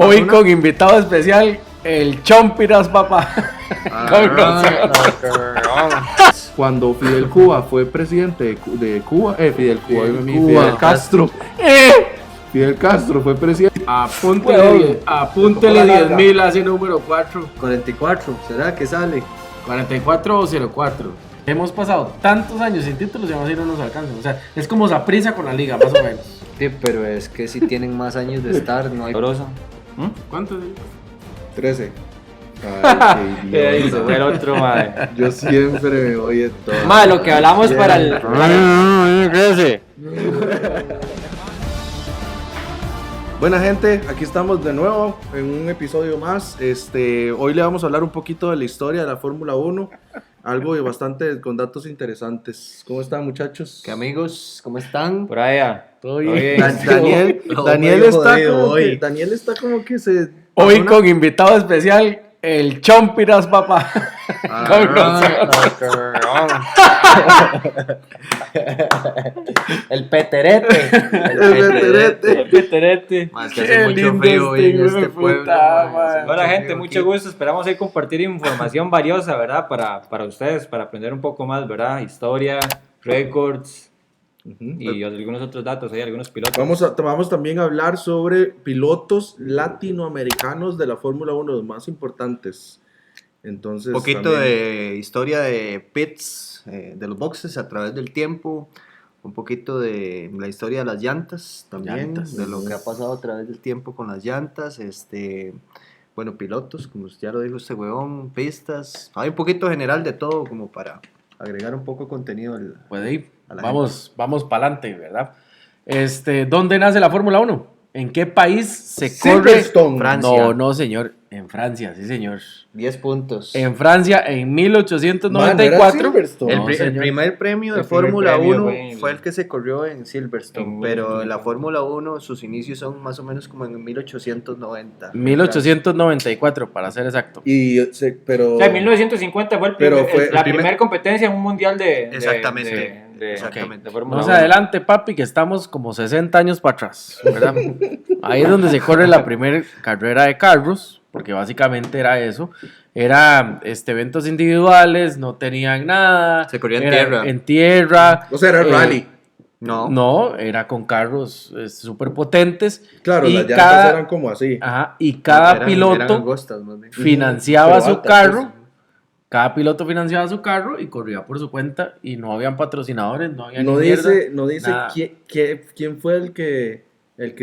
Hoy con invitado especial, el Chompiras, papá. Cuando Fidel Cuba fue presidente de Cuba, Fidel Castro. Fidel Castro fue presidente. Apúntele 10,000 hace número 4. 44, ¿será que sale? 44 o 04. Hemos pasado tantos años sin títulos y aún así no nos alcanzan. O sea, es como Saprissa con la liga, más o menos. Sí, pero es que si tienen más años de estar, no hay broso. ¿Cuántos? 13. Ay, qué Se fue el otro, madre. Yo siempre me voy en todo. Madre, lo que hablamos para el. Buena gente, aquí estamos de nuevo en un episodio más. Hoy le vamos a hablar un poquito de la historia de la Fórmula 1, algo bastante con datos interesantes. ¿Cómo están, muchachos? ¿Qué amigos? ¿Cómo están? Por allá. Todo bien. Daniel está como que se... Hoy con invitado especial, el Chompiras, papá. El peterete. El peterete. Más que hace mucho frío hoy en este pueblo. Hola gente, mucho gusto. Esperamos ahí compartir información valiosa, ¿verdad? Para ustedes, para aprender un poco más, ¿verdad? Historia, récords y algunos otros datos, hay algunos pilotos. Vamos también a hablar sobre pilotos latinoamericanos de la Fórmula 1, los más importantes. Entonces, Un poquito también... de historia de pits, de los boxes a través del tiempo, un poquito de la historia de las llantas también, de lo que ha pasado a través del tiempo con las llantas, bueno, pilotos, como ya lo dijo este huevón, pistas, hay un poquito general de todo como para agregar un poco de contenido Puede ir. Vamos para adelante, ¿verdad? ¿Dónde nace la Fórmula 1? ¿En qué país se corre? Francia. No, señor. En Francia, sí, señor. 10 puntos. En Francia, en 1894. El primer premio de El primer Fórmula premio 1 fue el que se corrió en Silverstone, pero la Fórmula 1, sus inicios son más o menos como en 1890. 1894, para ser exacto. Pero... O sea, en 1950 fue, la primera competencia en un mundial de Exactamente. de Fórmula Más 1. adelante, papi, que estamos como 60 años para atrás, ¿verdad? Ahí es donde se corre la primera carrera de carros, porque básicamente era eso. Era eventos individuales, no tenían nada. Se corría en tierra. O sea, era rally. No, era con carros súper potentes. Claro, y las llantas eran como así. Ajá, y cada piloto eran angostas, más bien. financiaba Pero su altas, carro. pues. Cada piloto financiaba su carro y corría por su cuenta y no habían patrocinadores, no había No ni mierda, dice nada. quién fue el que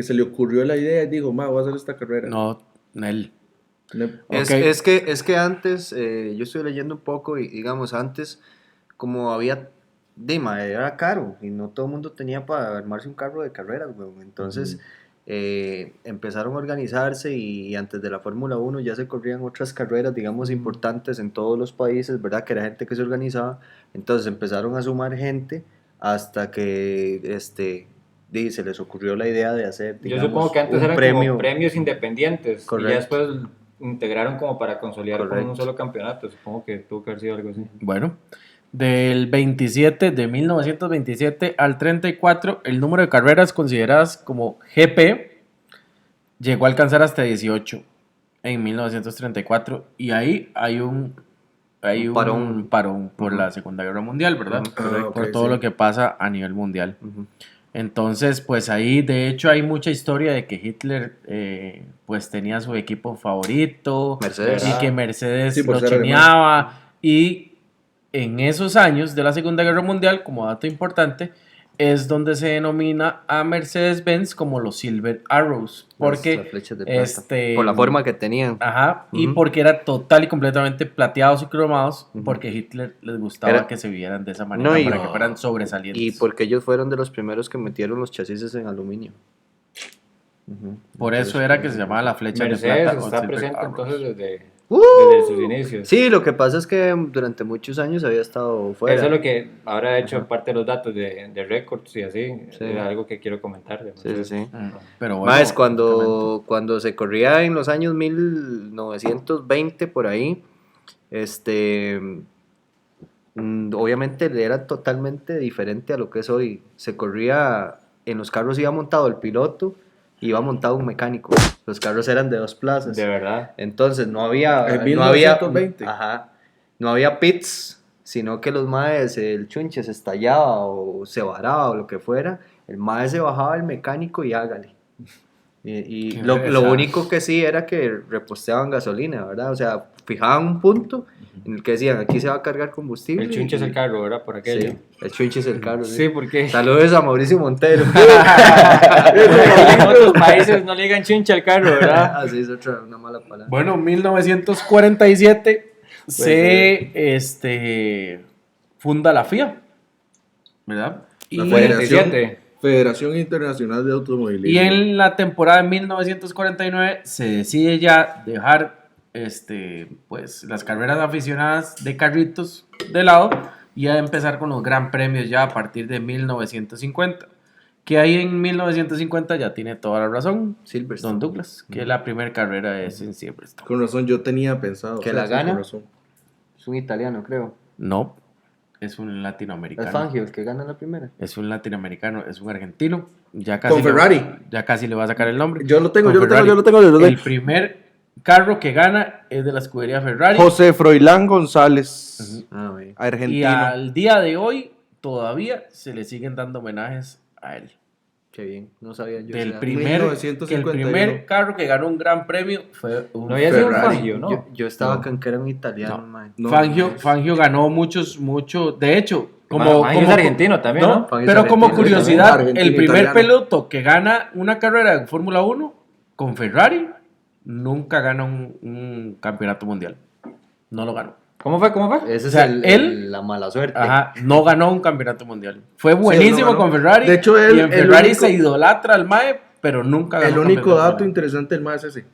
se le ocurrió la idea y dijo, voy a hacer esta carrera. No, él. Es que antes, yo estoy leyendo un poco y digamos, antes como había, era caro y no todo el mundo tenía para armarse un carro de carreras, weón. Entonces empezaron a organizarse y antes de la Fórmula 1 ya se corrían otras carreras, digamos, importantes en todos los países, ¿verdad? Que era gente que se organizaba. Entonces empezaron a sumar gente hasta que se les ocurrió la idea de hacer, digamos, Yo supongo que antes un eran premio. como premios independientes. Correcto. Y ya después integraron como para consolidar con Correcto. un solo campeonato. Supongo que tuvo que haber sido algo así. Bueno, del 27 de 1927 al 34, el número de carreras consideradas como GP llegó a alcanzar hasta 18 en 1934 y ahí hay un parón por la Segunda Guerra Mundial, ¿verdad? Por todo lo que pasa a nivel mundial. Entonces, pues ahí de hecho hay mucha historia de que Hitler pues tenía su equipo favorito, Mercedes. y que Mercedes Sí, por lo ser alemán. chineaba, y en esos años de la Segunda Guerra Mundial, como dato importante, es donde se denomina a Mercedes-Benz como los Silver Arrows, porque Las flechas de plata. Por la forma que tenían. Ajá, y porque era total y completamente plateados y cromados, porque Hitler les gustaba que se vieran de esa manera, para que fueran sobresalientes. Y porque ellos fueron de los primeros que metieron los chasis en aluminio. Por eso era que se llamaba la flecha de Mercedes plata. o está Silver presente Arrows. entonces desde sus inicios. Sí, lo que pasa es que durante muchos años había estado fuera. Eso es lo que ahora he hecho parte de los datos de récords y así. Sí. Es algo que quiero comentar. Sí. Pero bueno, Más cuando se corría en los años 1920 por ahí, obviamente era totalmente diferente a lo que es hoy. Se corría, en los carros iba montado el piloto iba montado un mecánico. Los carros eran de 2 plazas. De verdad. Entonces no había... En no había 1920. Ajá. No había pits, sino que los maes, el chunche se estallaba o se varaba o lo que fuera. El mae se bajaba el mecánico y hágale. Y Qué lo fresa. único que sí era que reposteaban gasolina, ¿verdad? O sea, fijaban un punto en el que decían, aquí se va a cargar combustible. El chunche es el carro, ¿verdad? Por aquello. Sí, el chunche es el carro. Sí, porque Saludos a Mauricio Montero. en otros países no le digan chunche al carro, ¿verdad? Así es una mala palabra. Bueno, 1947 Pues, se funda la FIA, ¿verdad? La Y, Federación, 47. Federación Internacional de Automovilismo. y en la temporada de 1949 se decide ya dejar pues, las carreras aficionadas de carritos de lado y a empezar con los gran premios ya a partir de 1950. Que ahí en 1950 ya tiene toda la razón Silverstone. Don Douglas, que la primera carrera es en Silverstone. Con razón, yo tenía pensado. ¿Que la sí, gana? con razón. Es un italiano, creo. No, es un Es latinoamericano. Fangio el que gana la primera. Es un latinoamericano, es un argentino. Ya Con le- Ferrari. Ya casi le va a sacar el nombre. Yo lo tengo, Con yo lo tengo, Ferrari. yo lo tengo, yo lo El tengo. primer carro que gana es de la escudería Ferrari. José Froilán González, Ah, güey. Y argentino. al día de hoy todavía se le siguen dando homenajes a él. Qué bien. No sabía yo. Del ese dato. que el 1951. primer carro que ganó un gran premio fue un No había sido un Ferrari. Fangio, ¿no? Yo estaba No. con que era un italiano, No. man. No, Fangio ganó mucho. De hecho, Fangio es argentino también, ¿no? Fangio es Pero como argentino, curiosidad, también. el primer Argentino-italiano. piloto que gana una carrera de Fórmula 1 con Ferrari nunca gana un campeonato mundial. No lo ganó. ¿Cómo fue? ¿Cómo fue? Ese O sea, es él- la mala suerte. Ajá, no ganó un campeonato mundial. Fue buenísimo no ganó. con Ferrari. De hecho, él- y en el Ferrari único- se idolatra al Mae, pero nunca ganó El un único campeonato dato mundial. interesante del más es ese.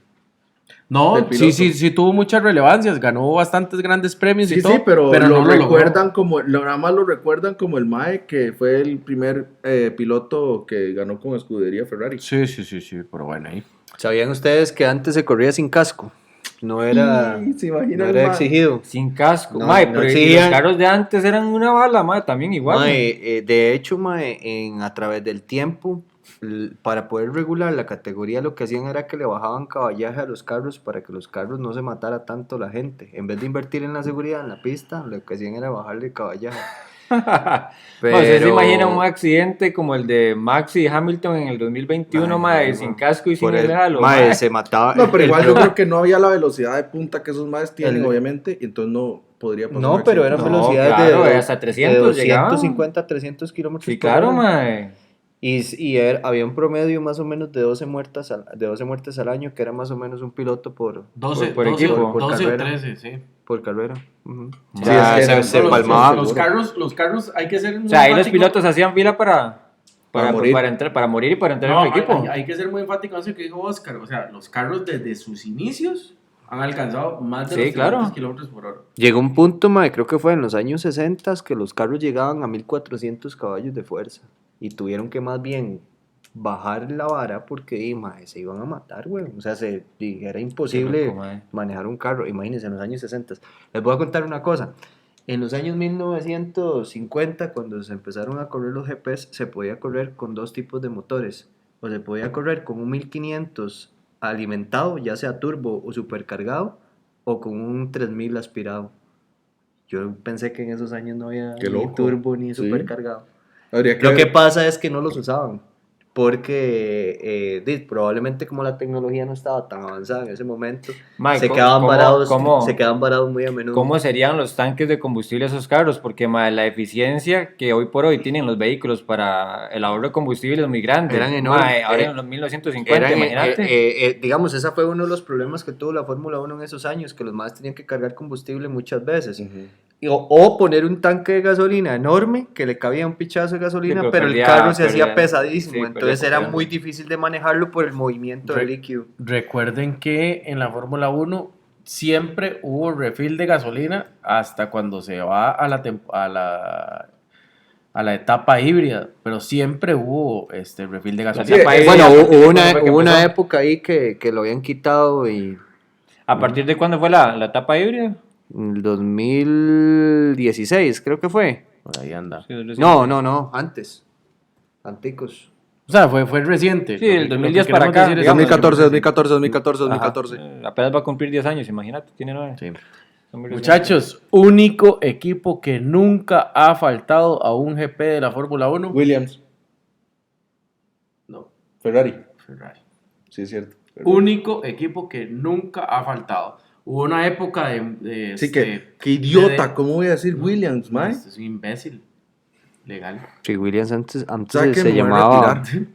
No, del sí, piloto. sí tuvo muchas relevancias. Ganó bastantes grandes premios y Sí, todo. sí, pero no lo logró. recuerdan como, nada más lo recuerdan como el Mae, que fue el primer piloto que ganó con escudería Ferrari. Sí, pero bueno, ahí. ¿Sabían ustedes que antes se corría sin casco? No era, Y se imagina no el era mae. exigido. Sin casco. No, Mae, no pero y exigían- los carros de antes eran una bala, mae, también igual. Mae, de hecho, mae, a través del tiempo, para poder regular la categoría, lo que hacían era que le bajaban caballaje a los carros para que los carros no se matara tanto la gente. En vez de invertir en la seguridad en la pista, lo que hacían era bajarle caballaje. Pero... ¿Usted se imagina un accidente como el de Max y Hamilton en el 2021, Ay, mae, no, sin mae. casco y sin Por el el, halo? mae, mae? se mataba. No, pero el igual yo pro- creo que no había la velocidad de punta que esos maes tienen, El- obviamente, y entonces no podría pasar. No, un pero accidente. eran No, velocidades claro, de, hasta 300 de llegaban. 250 300 kilómetros Sí, por claro, hora. mae. Había un promedio más o menos de 12 muertes al año, que era más o menos un piloto por 12, por 12, equipo. por 12 o carrera. 13, sí. Carrera. Ujú. Sí, O sea, es que se los- palmaba. Los carros hay que ser muy O sea, ahí los enfático. pilotos hacían fila Para morir. para morir y para entrar No, en el equipo. hay que ser muy enfático en eso que dijo Oscar. O sea, los carros desde sus inicios han alcanzado más de Sí, los claro. 300 kilómetros por hora. Llegó un punto, mae, creo que fue en los años 60 que los carros llegaban a 1400 caballos de fuerza y tuvieron que más bien bajar la vara porque mae, se iban a matar, güey. O sea, era imposible Qué loco, mae. manejar un carro. Imagínense, en los años 60. Les voy a contar una cosa. En los años 1950, cuando se empezaron a correr los GPs, se podía correr con dos tipos de motores. O se podía correr con un 1500 alimentado, ya sea turbo o supercargado, o con un 3000 aspirado. Yo pensé que en esos años no había Qué ni loco. turbo ni Sí. supercargado. Habría que Lo que ver. pasa es que no los usaban. Porque probablemente como la tecnología no estaba tan avanzada en ese momento, Mae, se ¿cómo- quedaban cómo- varados, cómo- se quedaban varados muy a menudo. ¿Cómo serían los tanques de combustible de esos carros? Porque mae, la eficiencia que hoy por hoy tienen los vehículos para el ahorro de combustible es muy grande. Eran enormes. Mae, ahora en los 1950, Eran, imagínate. digamos, ese fue uno de los problemas que tuvo la Fórmula 1 en esos años, que los más tenían que cargar combustible muchas veces. Ujú. O poner un tanque de gasolina enorme que le cabía un pichazo de gasolina, Sí, pero pero el perdía- carro se hacía perdía- pesadísimo, sí, entonces perdía era potencia. muy difícil de manejarlo por el movimiento del líquido. Recuerden que en la Fórmula 1 siempre hubo refill de gasolina hasta cuando se va a la etapa híbrida, pero siempre hubo refill de gasolina. etapa híbrida, Bueno, ¿cuándo hubo fue una, que hubo una empezó? época ahí que lo habían quitado y ¿A partir de cuándo fue la etapa híbrida? en el 2016 creo que fue. Por ahí anda. No, antes. Anticos. O sea, fue reciente. Sí, el 2010 para acá, Decir es- digamos. 2014. Apenas va a cumplir 10 años, imagínate, tiene 9. Sí. Muchachos, único equipo que nunca ha faltado a un GP de la Fórmula 1. Williams. No, Ferrari. Ferrari. Sí, es cierto. Único equipo que nunca ha faltado. Hubo una época Sí, que idiota. ¿Cómo voy a decir Williams, mae? Este es un imbécil. Legal. Sí, Williams antes Sáquenme, se me voy a llamaba. retirar.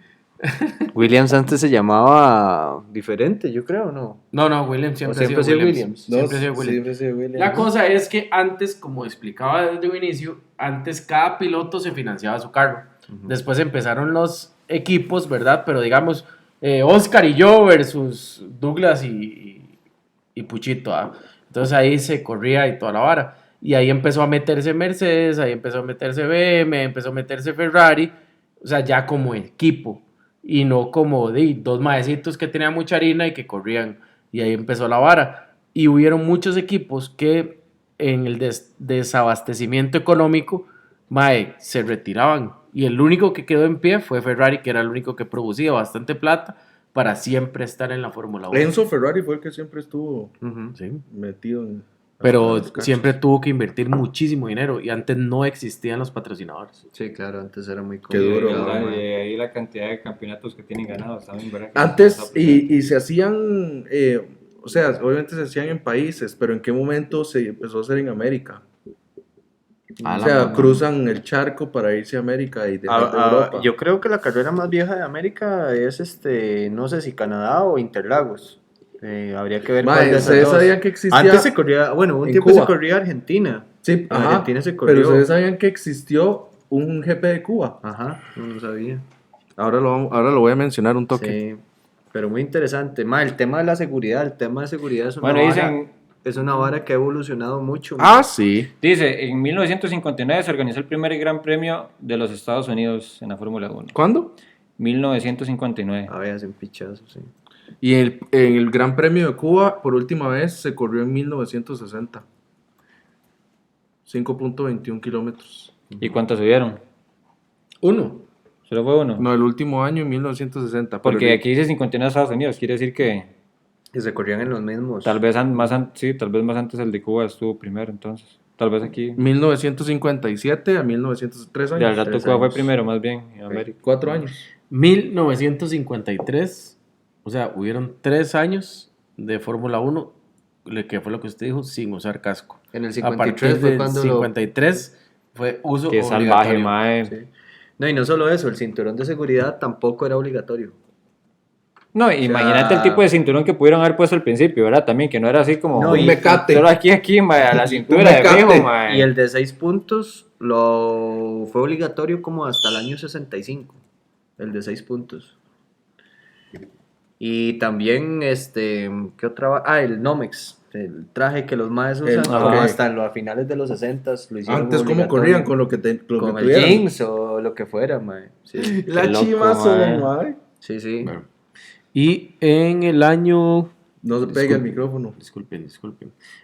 Williams antes se llamaba diferente, yo creo, ¿no? No, Williams siempre, siempre ha sido Williams. No, Siempre ha sido Williams. siempre ha sido Williams. La cosa es que antes, como explicaba desde un inicio, antes cada piloto se financiaba su carro. Después empezaron los equipos, ¿verdad? Pero digamos, Oscar y yo versus Douglas y Puchito. ¿Ah? Entonces ahí se corría y toda la vara. Y ahí empezó a meterse Mercedes, ahí empezó a meterse BM, empezó a meterse Ferrari. O sea, ya como equipo. Y no como dos maecitos que tenían mucha harina y que corrían. Y ahí empezó la vara. Y hubieron muchos equipos que en el desabastecimiento económico, se retiraban. Y el único que quedó en pie fue Ferrari, que era el único que producía bastante plata para siempre estar en la Fórmula 1. Enzo Ferrari fue el que siempre estuvo Sí. metido en... Pero los cachos. siempre tuvo que invertir muchísimo dinero y antes no existían los patrocinadores. Sí, claro, antes era muy Qué duro, complicado. Y ahí la cantidad de campeonatos que tienen ganados también, ¿verdad? Antes, y se hacían, o sea, obviamente se hacían en países, pero ¿en qué momento se empezó a hacer en América? O sea, cruzan el charco para irse a América y dejar de Europa. Yo creo que la carrera más vieja de América es no sé si Canadá o Interlagos. Habría que ver cuál de esas ¿ustedes dos. sabían que existía? Antes se corría, bueno, un en tiempo Cuba. se corría Argentina. Sí, En ajá, Argentina se corrió. pero ¿ustedes sabían que existió un GP de Cuba? Ajá, no lo sabía. Ahora lo voy a mencionar un toque. Sí, pero muy interesante. El tema de la seguridad, el tema de seguridad es una Bueno, vara, dicen, es una vara que ha evolucionado mucho. Sí. dice, en 1959 se organizó el primer Gran Premio de los Estados Unidos en la Fórmula 1. ¿Cuándo? 1959. A ver, hacen pichazos, sí. Y el Gran Premio de Cuba, por última vez, se corrió en 1960. 5.21 kilómetros. ¿Y cuántos subieron? Uno. ¿Solo fue uno? No, el último año en 1960. pero Porque aquí dice 59 Estados Unidos, quiere decir que Y se corrían en los mismos. tal vez más antes el de Cuba estuvo primero, entonces. Tal vez aquí. 1957 a 1903 De años. al rato 3 Cuba fue años. primero, más bien, en América. 4 años. 1953, o sea, hubieron 3 años de Fórmula 1, que fue lo que usted dijo, sin usar casco. En el A 53 partir fue del cuando 53 fue uso Qué salvaje, obligatorio. mae. Sí. No, y no solo eso, el cinturón de seguridad tampoco era obligatorio. No, imagínate el tipo de cinturón que pudieron haber puesto al principio, ¿verdad? También, que no era así como. No, Un y- mecate. Solo aquí, mae, a la cintura de mecate. fijo, mae. Y el de 6 puntos fue obligatorio como hasta el año 65. El de 6 puntos. Y también, ¿qué otra? El Nomex. El traje que los maes usan como ok. hasta a finales de los 60 lo hicieron Antes, ¿cómo obligatorio. corrían? Con lo que, Con el tuvieran. jeans o lo que fuera, mae. Sí, La Qué loco, chivazo, mae. mae. sí. Bueno. Y en el año... No se pegue el micrófono. Disculpen.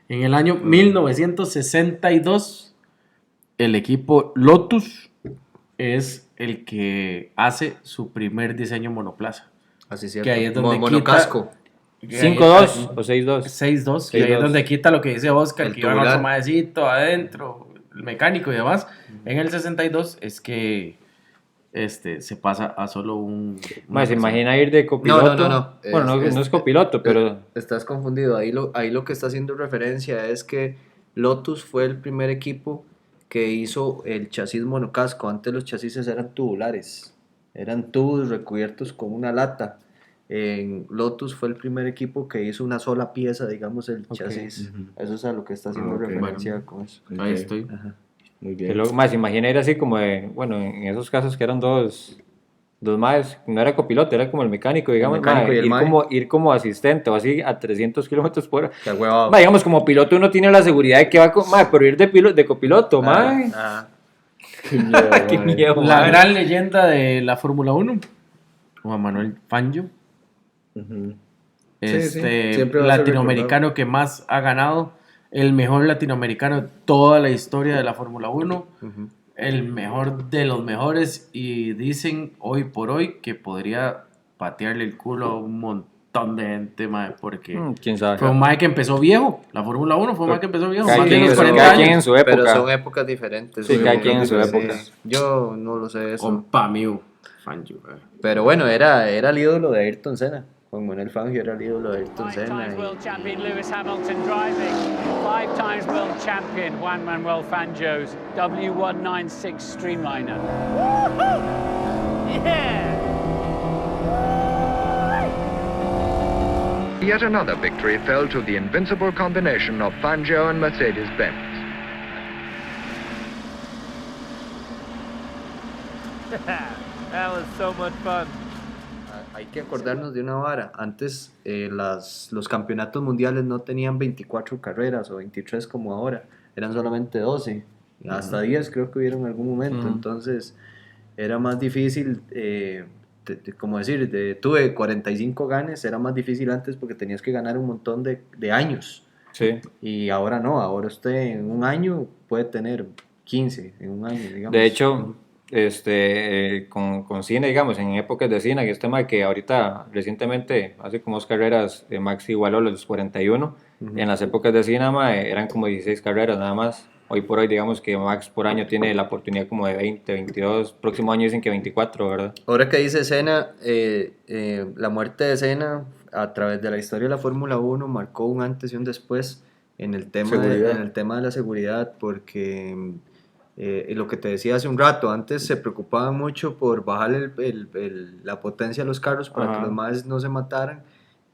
En el año 1962, el equipo Lotus es el que hace su primer diseño monoplaza. Así es. Que ahí es donde monocasco. 5-2 o 6-2. 6-2, que ahí es 6-2. donde quita lo que dice Oscar, El que iba tubular. otro maecito adentro, el mecánico y demás. En el 62 es que se pasa a solo un... Mae, se imagina ir de copiloto. No. Bueno, no es copiloto, pero. Estás confundido. Ahí lo que está haciendo referencia es que Lotus fue el primer equipo que hizo el chasis monocasco. Antes los chasis eran tubulares. Eran tubos recubiertos con una lata. En Lotus fue el primer equipo que hizo una sola pieza, digamos, el chasis. Eso es a lo que está haciendo Ok, referencia con eso. Ahí Ok. estoy. Muy Que bien. luego, más, imagina ir así como de, bueno, en esos casos que eran dos maes, no era copiloto, era como el mecánico, digamos, mecánico mae, y el mae. ir como asistente o así a 300 kilómetros por hora. Qué huevado. Mae, digamos, como piloto uno tiene la seguridad de que va con, mae, pero ir de copiloto, mae. Qué miedo, La mae. gran leyenda de la Fórmula 1, Juan Manuel Fangio, Ujú. Sí, sí, este siempre va a ser latinoamericano que más ha ganado, el mejor latinoamericano de toda la historia de la Fórmula 1. el mejor de los mejores y dicen hoy por hoy que podría patearle el culo a un montón de gente, mae, porque ¿Quién sabe? fue un mae que empezó viejo. La Fórmula 1 fue un mae que empezó viejo, Cada más de quien, los cada 40 quien en años. su época. Pero son épocas diferentes. Sí, cada quien en su Sí. época. Yo no lo sé eso. Compa mío, Fangio, mae. Pero bueno, era el ídolo de Ayrton Senna. Juan Manuel Fangio era el ídolo de Ayrton Five Senna. times world champion Lewis Hamilton driving. 5 times world champion Juan Manuel Fangio's W196 Streamliner. Woohoo! Yeah! Yet another victory fell to the invincible combination of Fangio and Mercedes-Benz. That was so much fun. Hay que acordarnos de una vara. Antes los campeonatos mundiales no tenían 24 carreras o 23 como ahora. Eran solamente 12. Hasta 10 creo que hubieron en algún momento. Entonces era más difícil, como decir, tuve 45 ganes. Era más difícil antes porque tenías que ganar un montón de años. Sí. Y ahora no. Ahora usted en un año puede tener 15 en un año, digamos. De hecho, con Cena, digamos, en épocas de Cena, que es tema que ahorita recientemente, hace como 2 carreras, Max igualó los 41. En las épocas de Cena, eran como 16 carreras nada más. Hoy por hoy, digamos que Max por año tiene la oportunidad como de 20, 22. Próximo año dicen que 24, ¿verdad? Ahora que dice Senna, la muerte de Senna a través de la historia de la Fórmula 1 marcó un antes y un después en el tema de la seguridad, porque lo que te decía hace un rato, antes se preocupaban mucho por bajar la potencia de los carros para que los más no se mataran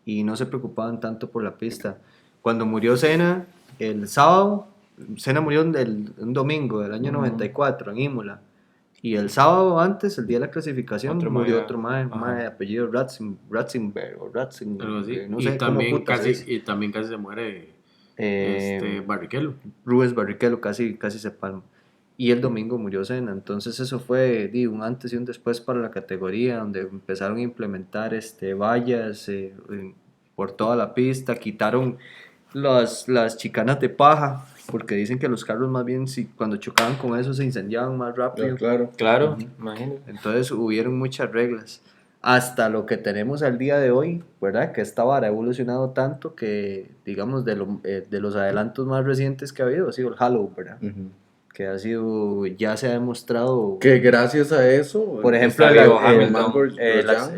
y no se preocupaban tanto por la pista. Cuando murió Senna, el sábado, Senna murió un domingo del año 94 en Imola. Y el sábado antes, el día de la clasificación, murió otro mae de apellido Ratzenberg o Ratzinger, Algo así. no sé y, cómo también puta se dice. y también casi se muere Barrichello. Rubens Barrichello casi se palma. Y el domingo murió Senna. Entonces eso fue un antes y un después para la categoría, donde empezaron a implementar vallas por toda la pista, quitaron las chicanas de paja, porque dicen que los carros más bien cuando chocaban con eso se incendiaban más rápido. Claro, imagínate. Entonces hubieron muchas reglas. Hasta lo que tenemos al día de hoy, ¿verdad? Que esta vara ha evolucionado tanto que, digamos, de los adelantos más recientes que ha habido, ha sido el Halo, ¿verdad? Que ya se ha demostrado... Que gracias a eso... Por ejemplo,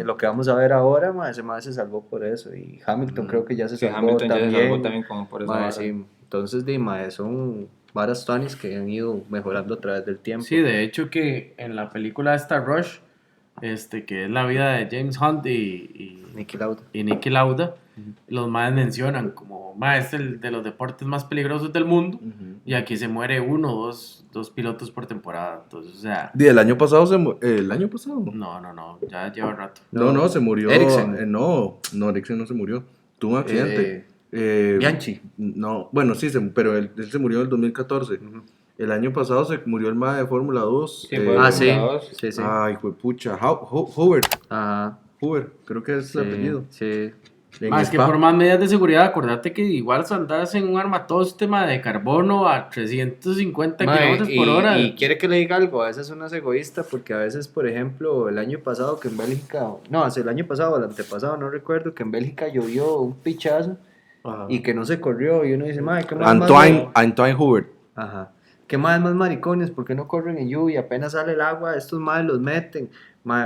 lo que vamos a ver ahora, ese más se salvó por eso. Y Hamilton creo que ya se salvó Hamilton también. ya se salvó también como por eso. Sí. Entonces, son varas tuanis que han ido mejorando a través del tiempo. Sí, de hecho que en la película esta Rush, que es la vida de James Hunt y Niki Lauda, los más mencionan como es el de los deportes más peligrosos del mundo, y aquí se muere uno o dos pilotos por temporada. Entonces, o sea, ¿Y el año pasado ¿el año pasado? no, ya lleva rato. No, se murió. Eriksen. No, Eriksen no se murió. Tuvo un accidente. Bianchi. No, bueno, sí, pero él se murió en el 2014. El año pasado se murió el mae de Fórmula 2. Sí, Sí. Ay, pucha. Hoover. Ajá. Hoover, creo que es el apellido. Sí. Es que por más medidas de seguridad, acordate que igual andas en un armatoste de carbono a 350 kilómetros por hora. Y quiere que le diga algo, a veces uno es egoísta porque a veces, por ejemplo, el año pasado que en Bélgica, el año pasado o el antepasado, no recuerdo, que en Bélgica llovió un pichazo y que no se corrió y uno dice, ¿qué más? Antoine Hoover. Ajá. ¿Qué más maricones? ¿Por qué no corren en lluvia? Apenas sale el agua, estos madres los meten.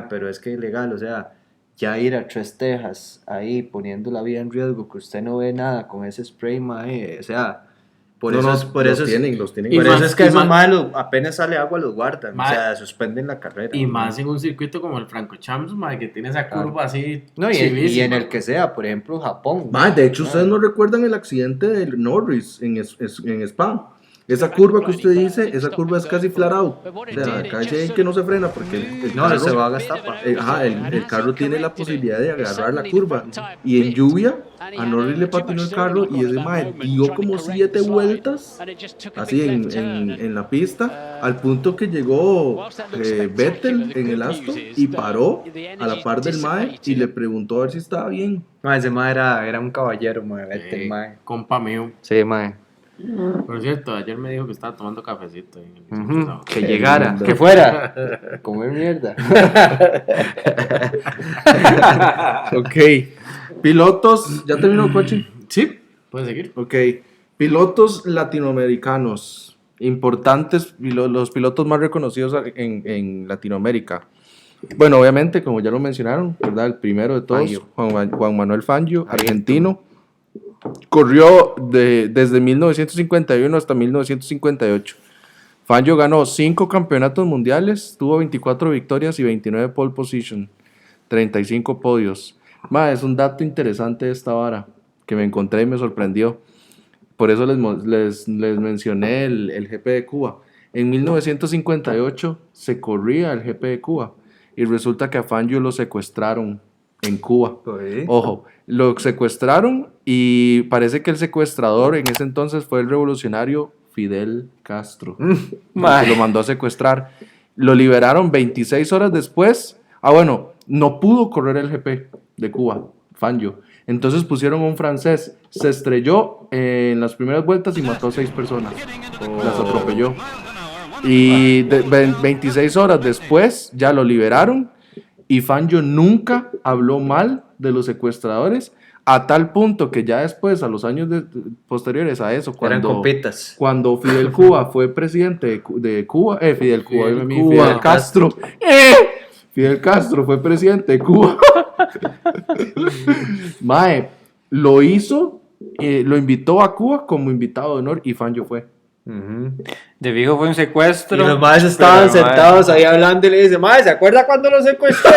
Pero es que es ilegal, o sea, ya ir a Tres Tejas ahí poniendo la vida en riesgo, que usted no ve nada con ese spray, o sea, por eso es que esos madres apenas sale agua los guardan, o sea, suspenden la carrera. Y más en un circuito como el Francorchamps, que tiene esa curva así y en el que sea, por ejemplo, Japón. De hecho, ustedes no recuerdan el accidente de Norris en Spa. Esa curva que usted dice, esa curva es casi flat out. O sea, acá hay que no se frena porque el carro, se va a gastar. El carro tiene la posibilidad de agarrar la curva. Y en lluvia, a Norris le patinó el carro y ese mae dio como 7 vueltas así en la pista, al punto que llegó Vettel en el Aston y paró a la par del mae y le preguntó a ver si estaba bien. Ese mae era un caballero, Vettel, mae. Compa mío. Sí, mae. Por cierto, ayer me dijo que estaba tomando cafecito. Que llegara. Que fuera. Comer mierda. Ok. Pilotos, ¿ya terminó, coche? Sí, puede seguir. Ok. Pilotos latinoamericanos. Importantes, los pilotos más reconocidos en Latinoamérica. Bueno, obviamente, como ya lo mencionaron, ¿verdad? El primero de todos, Juan Manuel Fangio, argentino. Corrió desde 1951 hasta 1958. Fangio ganó 5 campeonatos mundiales, tuvo 24 victorias y 29 pole position, 35 podios. Es un dato interesante de esta vara que me encontré y me sorprendió. Por eso les mencioné el GP de Cuba. En 1958 se corría el GP de Cuba y resulta que a Fangio lo secuestraron en Cuba. Ojo, lo secuestraron y parece que el secuestrador en ese entonces fue el revolucionario Fidel Castro. Que lo mandó a secuestrar. Lo liberaron 26 horas después. No pudo correr el GP de Cuba, Fangio. Entonces pusieron a un francés. Se estrelló en las primeras vueltas y mató a 6 personas. Las atropelló. Y 26 horas después ya lo liberaron. Y Fangio nunca habló mal de los secuestradores, a tal punto que ya después, a los años posteriores a eso, cuando Fidel Cuba fue presidente de Cuba, Fidel Castro, Fidel Castro fue presidente de Cuba, lo hizo, lo invitó a Cuba como invitado de honor y Fangio fue. De fijo fue un secuestro. Y los maes estaban sentados ahí hablando y le dicen, mae, ¿se acuerda cuando lo secuestré?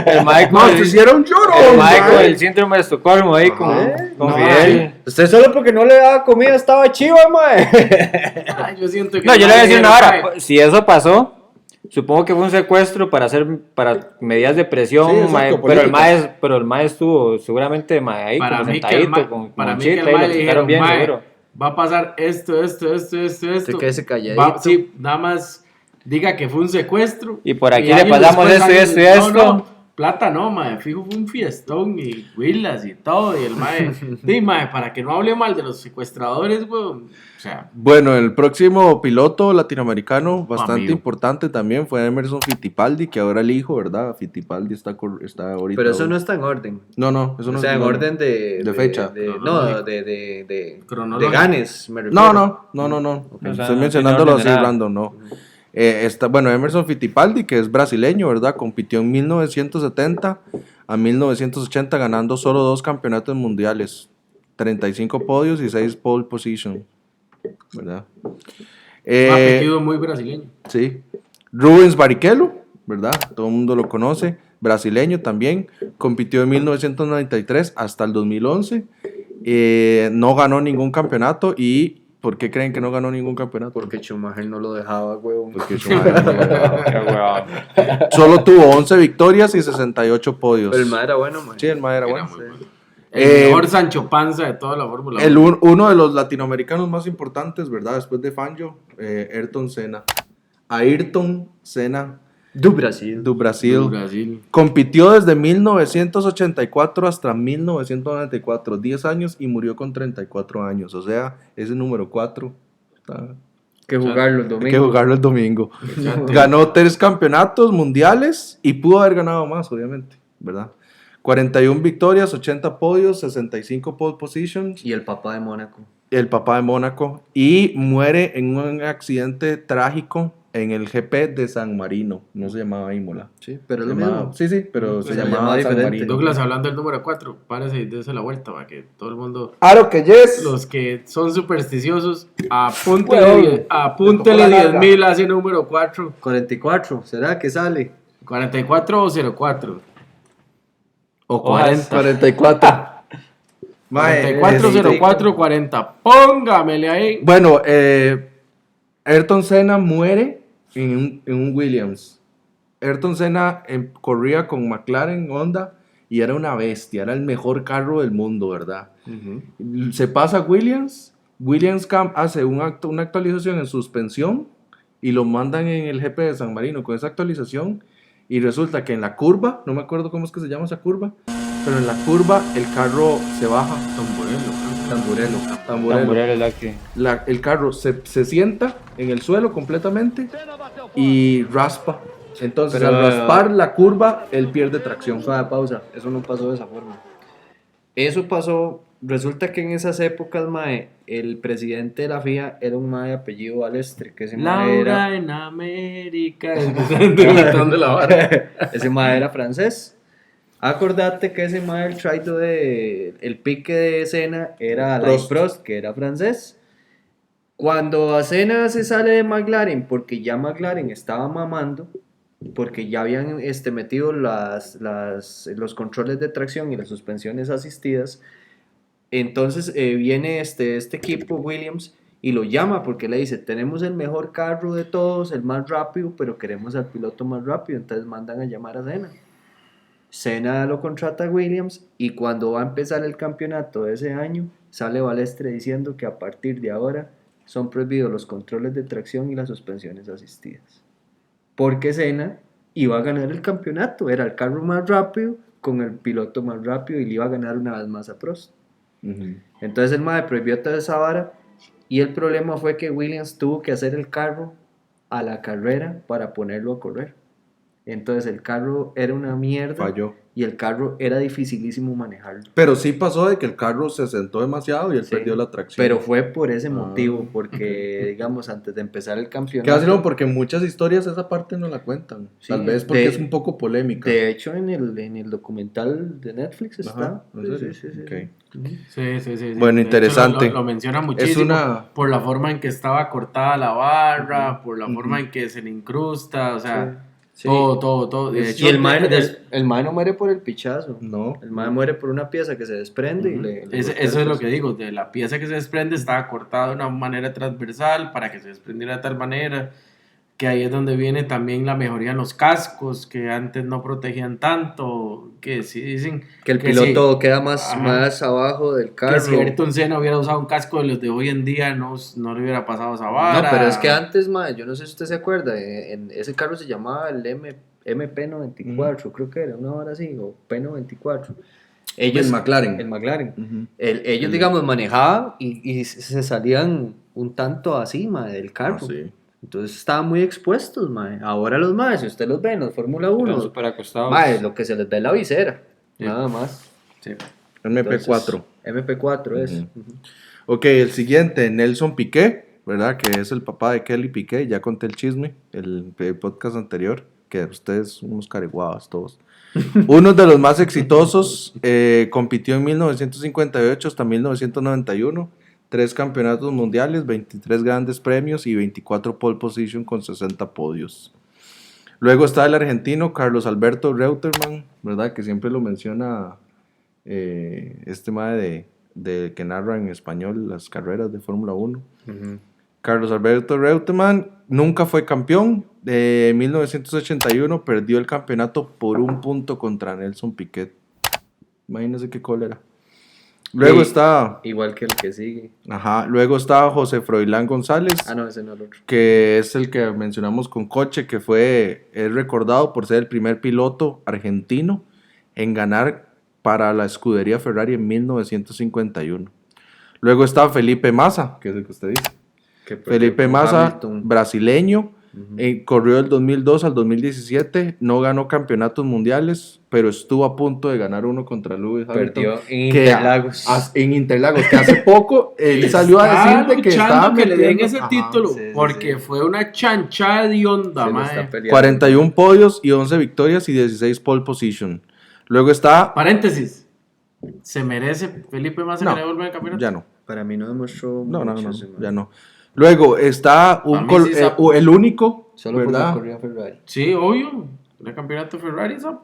El mae con ¡Nos hicieron llorar! El mae con el síndrome de Estocolmo ahí con Fidel. Usted solo porque no le daba comida estaba chivo, mae. Yo siento que No, yo le voy a decir una hora. Si eso pasó, supongo que fue un secuestro para medidas de presión, Sí, exacto, pero el mae estuvo seguramente ahí para como mí que el sentadito ma- con para mí que el mochila y mae lo le trataron dijeron, bien, "Mae, seguro. va a pasar esto. Quédese calladito. Sí, nada más diga que fue un secuestro. Y por aquí Y le años pasamos después, esto y años- esto y esto. No, plata no, mae, fijo fue un fiestón y huilas y todo. Y el mae, sí, mae, para que no hable mal de los secuestradores, weón. O sea, Bueno, el próximo piloto latinoamericano, bastante Amigo. importante también, fue Emerson Fittipaldi, que ahora el hijo, ¿verdad? Fittipaldi está ahorita. Pero eso no está en orden. No, eso no O sea, en orden de fecha. No, de Cronológico. ganes, me refiero. No. O sea, Estoy no mencionándolo tiene así orden de random, no. Emerson Fittipaldi, que es brasileño, ¿verdad? Compitió en 1970 a 1980 ganando solo 2 campeonatos mundiales, 35 podios y 6 pole position, ¿verdad? un apellido muy brasileño. Sí. Rubens Barrichello, ¿verdad? Todo el mundo lo conoce, brasileño también, compitió de 1993 hasta el 2011, no ganó ningún campeonato. ¿Y por qué creen que no ganó ningún campeonato? Porque Schumacher no lo dejaba, huevón. Porque Schumacher no ganaba. Qué huevón. Solo tuvo 11 victorias y 68 podios. Pero el mae era bueno, mae. Sí, el mae era bueno. muy bueno. El mejor Sancho Panza de toda la Fórmula 1. Uno de los latinoamericanos más importantes, ¿verdad? Después de Fangio, Ayrton Senna. Ayrton Senna Du Brasil. do Brasil. Brasil. Compitió desde 1984 hasta 1994, 10 años, y murió con 34 años. O sea, ese número 4 está... Que jugarlo el Hay domingo. que jugarlo el domingo. Ganó 3 campeonatos mundiales y pudo haber ganado más, obviamente, ¿verdad? 41 victorias, 80 podios, 65 pole positions. Y el papá de Mónaco. El papá de Mónaco. Y muere en un accidente trágico en el GP de San Marino. No se llamaba Imola. Sí, pero es Se lo llamaba- mismo. Sí, pero se Se llamaba llamaba San diferente. Marino. Douglas, hablando del número 4, párese y dése la vuelta para que todo el mundo, Aro que yes. los que son supersticiosos, apúntele 10.000 a ese número 4. 44, ¿será que sale? 44 o 04. O Hojas. 40. 44. Mae, 44, 04, 40. Póngamele ahí. Bueno, Ayrton Senna muere en un Williams. Ayrton Senna corría con McLaren Honda y era una bestia, era el mejor carro del mundo, ¿verdad? Se pasa a Williams, hace una actualización en suspensión y lo mandan en el GP de San Marino con esa actualización, y resulta que en la curva, no me acuerdo cómo es que se llama esa curva, pero en la curva el carro se baja. Tamburello. Tamburello es la que... El carro se sienta en el suelo completamente y raspa. Entonces, Pero- al raspar la curva, él pierde tracción. Suave, pausa. Eso no pasó de esa forma. Eso pasó. Resulta que en esas épocas, mae, el presidente de la FIA era un mae de apellido Balestre, que ese mae Laura era, en América. Debutando la vara. ese mae era francés. Acordate que ese mae, el traito el pique de Senna era Alain Prost, que era francés. Cuando a Senna se sale de McLaren, porque ya McLaren estaba mamando, porque ya habían metido los controles de tracción y las suspensiones asistidas, entonces viene este equipo Williams y lo llama porque le dice, tenemos el mejor carro de todos, el más rápido, pero queremos al piloto más rápido, entonces mandan a llamar a Senna. Senna lo contrata a Williams y cuando va a empezar el campeonato de ese año, sale Balestre diciendo que a partir de ahora son prohibidos los controles de tracción y las suspensiones asistidas. Porque Senna iba a ganar el campeonato, era el carro más rápido con el piloto más rápido y le iba a ganar una vez más a Prost. Entonces el mae prohibió toda esa vara y el problema fue que Williams tuvo que hacer el carro a la carrera para ponerlo a correr. Entonces el carro era una mierda. Falló. Y el carro era dificilísimo manejarlo. Pero sí pasó de que el carro se sentó demasiado y él Sí, perdió la tracción. pero fue por ese motivo, porque digamos antes de empezar el Qué campeonato. vacilón, porque muchas historias esa parte no la cuentan. Sí, Tal vez porque es un poco polémica. De hecho en el documental de Netflix está. Ajá, ¿en serio? Sí. Ok. Sí. Bueno, De interesante. hecho, lo menciona muchísimo por la forma en que estaba cortada la barra, por la forma en que se le incrusta, o sea, Sí. todo. De hecho, Y el mae no muere por el pichazo. No. El mae muere por una pieza que se desprende y le eso es lo que digo, de la pieza que se desprende estaba cortada de una manera transversal para que se desprendiera de tal manera que ahí es donde viene también la mejoría en los cascos, que antes no protegían tanto, que sí dicen que el piloto sí, queda más abajo del carro. que si Ayrton Senna hubiera usado un casco de los de hoy en día no le hubiera pasado esa vara. No, pero es que antes, mae, yo no sé si usted se acuerda, en ese carro se llamaba el MP94, creo que era una hora así, o P94. Ellos, El McLaren. El McLaren. Ellos, digamos, manejaban y se salían un tanto así, mae, del carro. Sí. Entonces estaban muy expuestos, mae. Ahora los maes, si usted los ve en los Fórmula 1, Están súper acostados. mae, lo que se les ve es la visera, Sí. nada más. Sí. MP4. Entonces, MP4 es. Ujú. Ok, el siguiente, Nelson Piquet, ¿verdad? Que es el papá de Kelly Piquet. Ya conté el chisme, el podcast anterior, que ustedes unos cariguadas todos. Uno de los más exitosos, compitió en 1958 hasta 1991. 3 campeonatos mundiales, 23 grandes premios y 24 pole position con 60 podios. Luego está el argentino Carlos Alberto Reutemann, ¿verdad? Que siempre lo menciona este mae de que narra en español las carreras de Fórmula 1. Carlos Alberto Reutemann nunca fue campeón. De 1981 perdió el campeonato por un punto contra Nelson Piquet. Imagínense qué cólera. Luego está... Igual que el que sigue. Ajá, luego está José Froilán González, Ah, no, ese no es el otro. que es el que mencionamos con coche, que es recordado por ser el primer piloto argentino en ganar para la escudería Ferrari en 1951. Luego está Felipe Massa, que es el que usted dice. Que perdió Felipe con Massa, Hamilton. brasileño, corrió del 2002 al 2017, no ganó campeonatos mundiales, pero estuvo a punto de ganar uno contra Lewis Hamilton. Perdió en que Interlagos. en Interlagos, que hace poco él salió a decir de que estaba que le den metiendo- ese Ajá. título, sí, sí, porque sí. fue una chanchada de onda, Se lo mae. está peleando. 41 podios y 11 victorias y 16 pole position. Luego está... Paréntesis, ¿se merece Felipe Massa No, que le devuelvan el campeonato? ya no. Para mí no demostró No, mucho ese man. ya no. Luego está A mí sí, sapo. el único, Solo porque ¿verdad? corría Ferrari. Sí, obvio, el campeonato Ferrari, ¿sabes?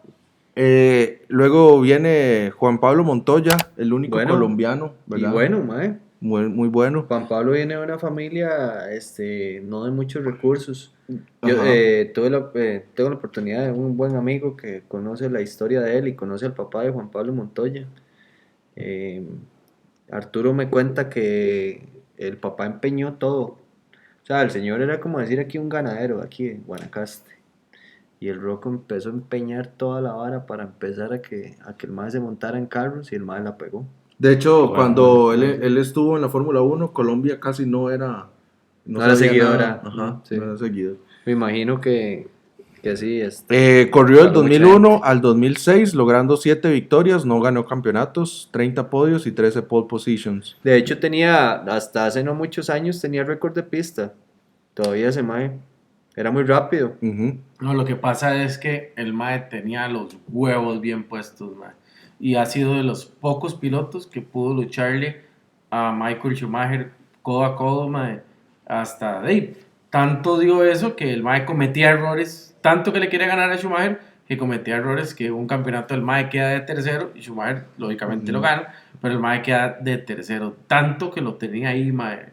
Luego viene Juan Pablo Montoya, el único Bueno, colombiano, ¿verdad? Y bueno, mae. Muy, muy bueno. Juan Pablo viene de una familia no de muchos recursos. Yo Ajá. tengo la oportunidad de un buen amigo que conoce la historia de él y conoce al papá de Juan Pablo Montoya. Arturo me cuenta que el papá empeñó todo. O sea, el señor era como decir aquí un ganadero de aquí en Guanacaste. Y el Rocco empezó a empeñar toda la vara para empezar a que el mae se montara en carros y el mae la pegó. De hecho, Bueno, cuando él estuvo en la Fórmula 1, Colombia casi no era... No era sabía seguidora. nada. Ajá, Sí. no era seguidor. Me imagino que sí. Corrió del Claro, mucha 2001 al 2006, logrando 7 victorias, no ganó campeonatos, 30 podios y 13 pole positions. De hecho, hasta hace no muchos años, tenía récord de pista. Todavía ese mae. Era muy rápido. Ujú. No, lo que pasa es que el Mae tenía los huevos bien puestos, Mae. Y ha sido de los pocos pilotos que pudo lucharle a Michael Schumacher codo a codo, Mae, hasta Dave. Tanto dio eso que el Mae cometía errores, tanto que le quería ganar a Schumacher, que cometía errores que un campeonato del Mae queda de tercero y Schumacher lógicamente lo gana, pero el Mae queda de tercero, tanto que lo tenía ahí, Mae.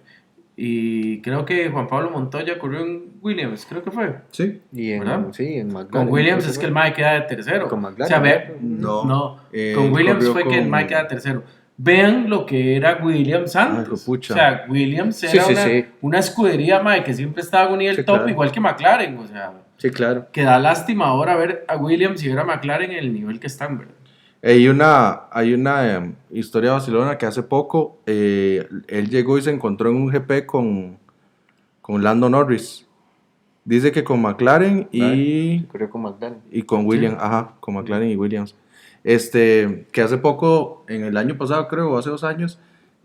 Y creo que Juan Pablo Montoya corrió en Williams, creo que fue. Sí. Y ¿Verdad? en McLaren. Con Williams incluso es que el fue. Mae queda de tercero. Con McLaren, O sea, No. con Williams corrió fue que el con- Mae queda de tercero. Vean lo que era Williams antes. hijuepucha. O sea, Williams Sí, era sí, una, sí. una escudería, Mae, que siempre estaba a un nivel Sí, top, claro. igual que McLaren. O sea, Sí, claro. que da lástima ahora ver a Williams y ver a McLaren en el nivel que están, ¿verdad? Hay una historia de Barcelona que hace poco él llegó y se encontró en un GP con Lando Norris. Dice que con McLaren y Corrió con McLaren. con Williams, con McLaren y Williams. Que hace poco, en el año pasado creo, o hace 2 años,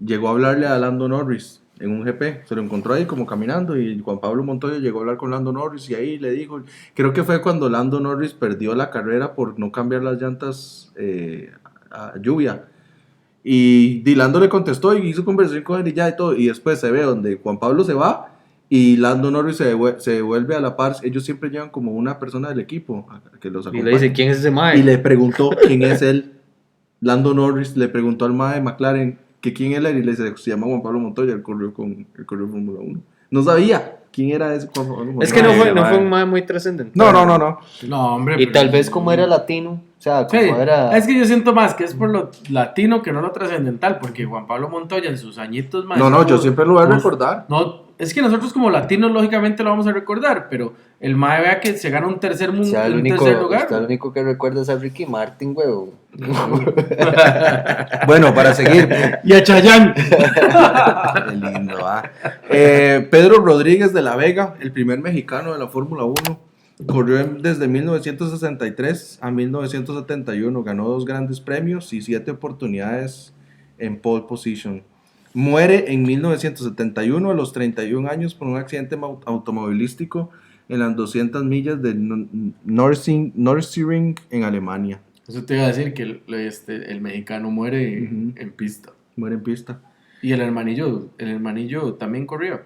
llegó a hablarle a Lando Norris en un GP. Se lo encontró ahí como caminando y Juan Pablo Montoya llegó a hablar con Lando Norris y ahí le dijo, creo que fue cuando Lando Norris perdió la carrera por no cambiar las llantas a lluvia. Y Lando le contestó y hizo conversación con él y ya y todo. Y después se ve donde Juan Pablo se va y Lando Norris se devuelve a la par. Ellos siempre llevan como una persona del equipo que los Y acompaña. le dice, ¿quién es ese mae? Y le preguntó quién es él. Lando Norris le preguntó al mae de McLaren que quién él era y le dice, se llama Juan Pablo Montoya, él corrió Fórmula 1. No sabía quién era ese Juan Pablo Montoya. Es que no fue mae. un mae muy trascendental. No. No, hombre. Y pero- tal vez como era latino. O sea, como Sí, era... es que yo siento más que es por lo latino que no lo trascendental, porque Juan Pablo Montoya en sus añitos más. No, yo siempre lo voy a recordar. No, es que nosotros como latinos lógicamente lo vamos a recordar, pero el Mae vea que se gana un tercer O sea, el tercer lugar. usted el único que recuerda es a Ricky Martin, huevo. Bueno, para seguir. Y a Chayanne. Qué lindo, Pedro Rodríguez de la Vega, el primer mexicano de la Fórmula 1, corrió desde 1963 a 1971, ganó 2 grandes premios y 7 oportunidades en pole position. Muere en 1971 a los 31 años por un accidente automovilístico en las 200 millas de Nürburgring en Alemania. Eso te iba a decir que el mexicano muere Ujú. en pista. Muere en pista. Y el hermanillo también corrió.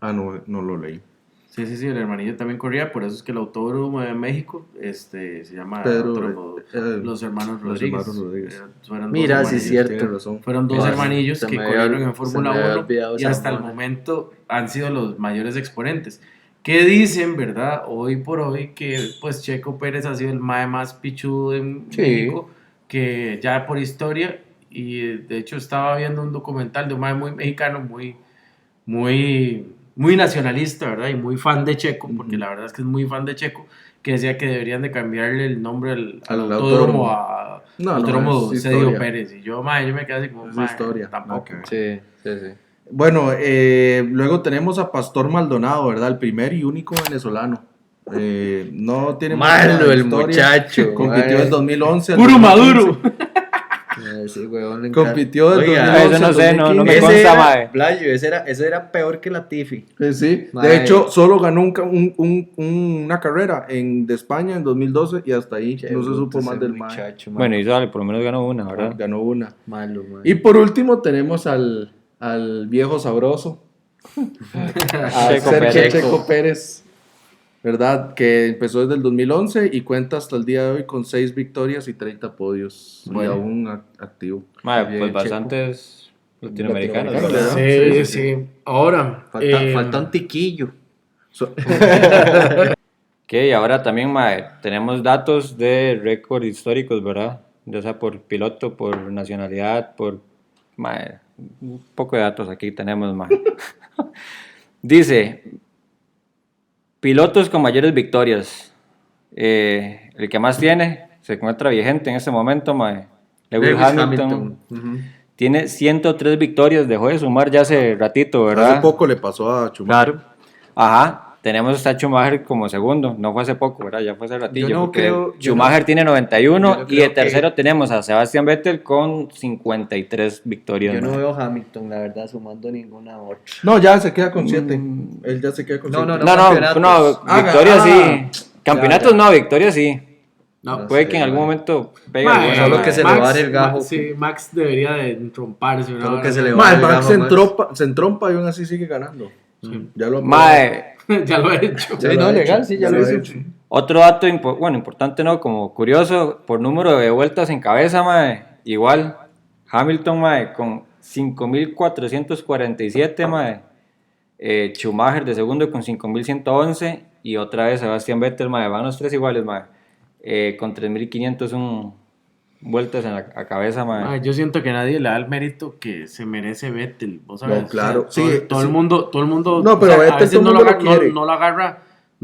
No lo leí. Sí, el hermanillo también corría, por eso es que el autódromo de México se llama Pedro, Autódromo Los Hermanos Los Rodríguez. Hermanos Rodríguez. Fueron Mira, dos sí es hermanillos. cierto. Tienes razón. Fueron 2 Ah, hermanillos se que me corrieron había- en se Fórmula me había 1 olvidado y esa hasta el mamá. momento han sido los mayores exponentes. ¿Qué dicen, verdad? Hoy por hoy que pues Checo Pérez ha sido el mae más pichudo en Sí. México, que ya por historia, y de hecho estaba viendo un documental de un mae muy mexicano, muy nacionalista, ¿verdad? Y muy fan de Checo, porque la verdad es que es muy fan de Checo, que decía que deberían de cambiarle el nombre al Al autódromo autódromo. a No, autódromo es Cedio historia. Pérez. Y yo me quedé así como, Es mae, historia. tampoco. Ok. Sí. Bueno, luego tenemos a Pastor Maldonado, ¿verdad? El primer y único venezolano. No tiene mucha Malo el historia. muchacho. Compitió mae. en 2011. al ¡Puro 2015. Maduro! Sí, huevón, le encanta. Compitió del Oiga, 2011 eso no al sé, no me 2015. Ese consta, era, mae. Playo, ese era peor que Latifi. Sí. Mae. De hecho, solo ganó una carrera de España en 2012 y hasta ahí no se supo más del mae. muchacho. Bueno, y dale, por lo menos ganó una, ¿verdad? Ganó una. Malo, mae. Y por último tenemos al viejo sabroso, a Checo Sergio Pérez. Checo Pérez, ¿verdad? Que empezó desde el 2011 y cuenta hasta el día de hoy con 6 victorias y 30 podios. Bueno. Y aún activo. Mae, Bien, pues Checo. bastantes latinoamericanos, Latinoamericanos, ¿verdad? Sí. Ahora, Falta un tiquillo. Ok, ahora también, mae, tenemos datos de récord históricos, ¿verdad? Ya sea por piloto, por nacionalidad, mae, un poco de datos aquí tenemos, mae. Dice, pilotos con mayores victorias. El que más tiene, se encuentra vigente en este momento, mae. Lewis Hamilton Ujú. tiene 103 victorias, dejó de sumar ya hace ratito, ¿verdad? Hace poco le pasó a Schumacher. Claro. Ajá. Tenemos a Schumacher como segundo, no fue hace poco, ¿verdad? Ya fue hace ratillo. Yo no porque creo- yo Schumacher no- tiene 91 yo no y creo de tercero tenemos a Sebastian Vettel con 53 victorias. Yo no mae. veo a Hamilton, la verdad, sumando ninguna otra. No, ya se queda con 7. Él ya se queda con No, 7. no, No, campeonatos. victorias sí. Campeonatos Ya. no, victorias sí. No, Puede sé, que en algún mae. momento pegue Mae, alguna, solo mae. que se le va a dar el gajo. Sí, Max debería de entromparse. una Solo que vara se le así. va. Max Max. se entrompa y aún así sigue ganando. Ya lo Mae, Ya lo he hecho. Sí, no, legal, sí, ya lo hizo. otro dato importante, ¿no? Como curioso, por número de vueltas en cabeza, mae, igual, Hamilton, mae, con 5.447, mae, Schumacher de segundo con 5.111 y otra vez Sebastian Vettel, mae, van los tres iguales, mae, con 3.501 vueltas en la cabeza, mae. Ay, yo siento que nadie le da el mérito que se merece Vettel, ¿vos sabes? No, claro, O sea, sí, todo sí. el mundo, No, pero a Vettel veces todo el no mundo lo quiere. no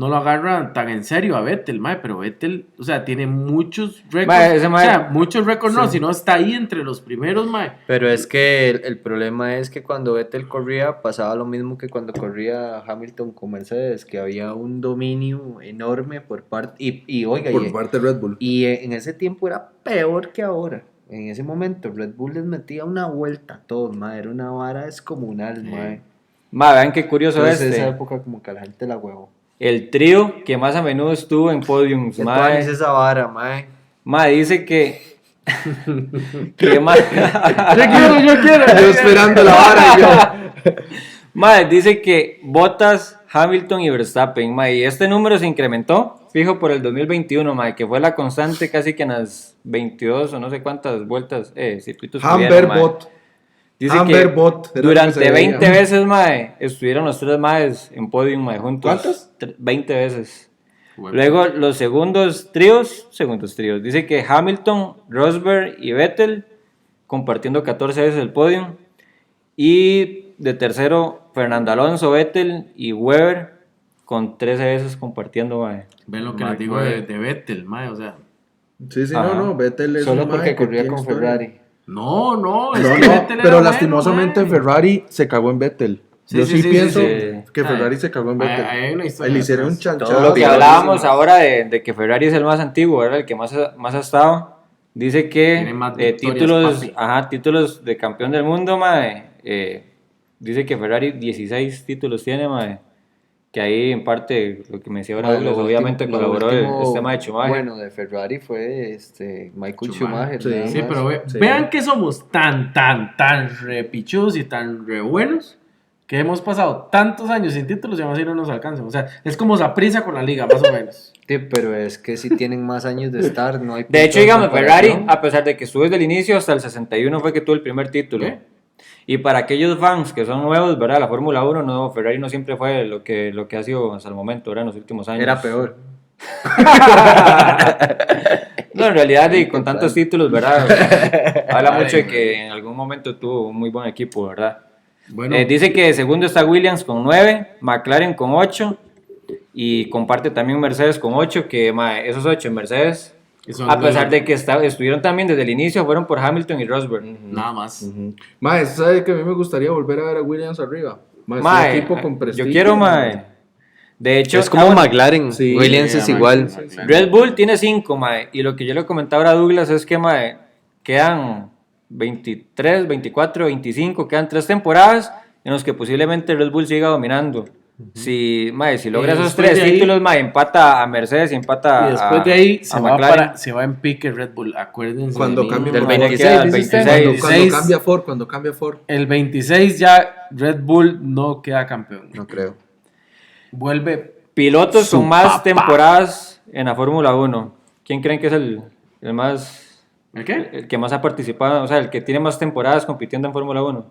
lo agarra tan en serio a Vettel, mae, pero Vettel, o sea, tiene muchos récords, Mae, ese mae- o sea, muchos récords no, sino está ahí entre los primeros, mae. Pero es que el problema es que cuando Vettel corría pasaba lo mismo que cuando corría Hamilton con Mercedes, que había un dominio enorme por parte y oiga, por parte de Red Bull. y en ese tiempo era peor que ahora. En ese momento Red Bull les metía una vuelta a todos, mae, era una vara descomunal, mae. Mae, vean qué curioso Entonces este. esa época como que a la gente la huevo. El trío que más a menudo estuvo en podiums, ¿Qué tal es mae. esa vara, mae? Mae, dice que... que mae, Yo quiero. Yo esperando la vara y yo. mae, dice que Bottas, Hamilton y Verstappen, mae. Y este número se incrementó, fijo, por el 2021, mae, que fue la constante casi que en las 22 o no sé cuántas vueltas, circuitos que hubieron, mae. Hamberbot. Dice que Hamberbot, era lo que durante se 20 veía. veces, mae, estuvieron los tres maes en podium, mae, juntos. ¿Cuántas? 20 veces. Luego los segundos tríos, dice que Hamilton, Rosberg y Vettel compartiendo 14 veces el podium. Y de tercero, Fernando Alonso, Vettel y Weber con 13 veces compartiendo, mae. Ven lo que Mae, les digo mae. de Vettel, mae, o sea, Sí, sí, Ajá. no, Vettel es Solo un porque mae que corría tiene con historia. Ferrari. no, es No, que no, Vettel era pero bueno, lastimosamente mae. Ferrari se cagó en Vettel. Sí, Yo sí, sí, sí, pienso sí. que Ay, Ferrari se cagó en Vettel. Hay una historia Le hicieron un detrás. chanchazo. Lo que Sí, hablábamos ahora de que Ferrari es el más antiguo, ¿verdad? El que más ha estado. Dice que Tiene más victorias, papi. títulos de campeón del mundo, mae. Dice que Ferrari 16 títulos tiene, mae. Que ahí en parte lo que me decía ahora Mae, Douglas, lo obviamente último- colaboró lo último, el tema de Schumacher. Bueno, de Ferrari fue Michael Schumacher, Schumacher. sí. nada Sí, más. pero Sí. vean que somos tan repichudos y tan re buenos que hemos pasado tantos años sin títulos y aún así no nos alcanzan. O sea, es como Saprissa con la liga, más o menos. Sí, pero es que si tienen más años de estar, no hay De punto hecho, digamos, comparación. Ferrari, a pesar de que estuvo desde el inicio hasta el 61 fue que tuvo el primer título. ¿Qué? Y para aquellos fans que son nuevos, ¿verdad? La Fórmula 1, no, Ferrari no siempre fue lo que ha sido hasta el momento, ¿verdad? En los últimos años. Era peor. No, en realidad, y con tantos títulos, ¿verdad? Habla mucho de que en algún momento tuvo un muy buen equipo, ¿verdad? Bueno, Dice que segundo está Williams con 9, McLaren con 8 y comparte también Mercedes con 8, que esos 8 en Mercedes, son a pesar de que estuvieron también desde el inicio, fueron por Hamilton y Rosberg. nada más. Mae, ¿sabe que a mí me gustaría volver a ver a Williams arriba? Mae, es Mae, un equipo con prestigio. yo quiero, mae. De hecho, Es como bueno, McLaren. Sí, Williams es sí, igual. McLaren. Red Bull tiene 5, mae, y lo que yo le comentaba ahora a Douglas es que, mae, quedan 23, 24, 25, quedan 3 temporadas en los que posiblemente Red Bull siga dominando. Si logra Y esos después 3 de ahí- títulos, mae, empata a Mercedes y empata Y después a, de ahí a McLaren. se va en pique Red Bull, acuérdense. Cuando de mí. cambie Del Cuando 26, queda el ¿dijiste? 26. Cuando cambia Ford. El 26 ya Red Bull no queda campeón. No creo. Vuelve Pilotos Su con más papá. temporadas en la Fórmula 1. ¿Quién creen que es el más... ¿el qué? el que más ha participado, o sea, el que tiene más temporadas compitiendo en Fórmula 1?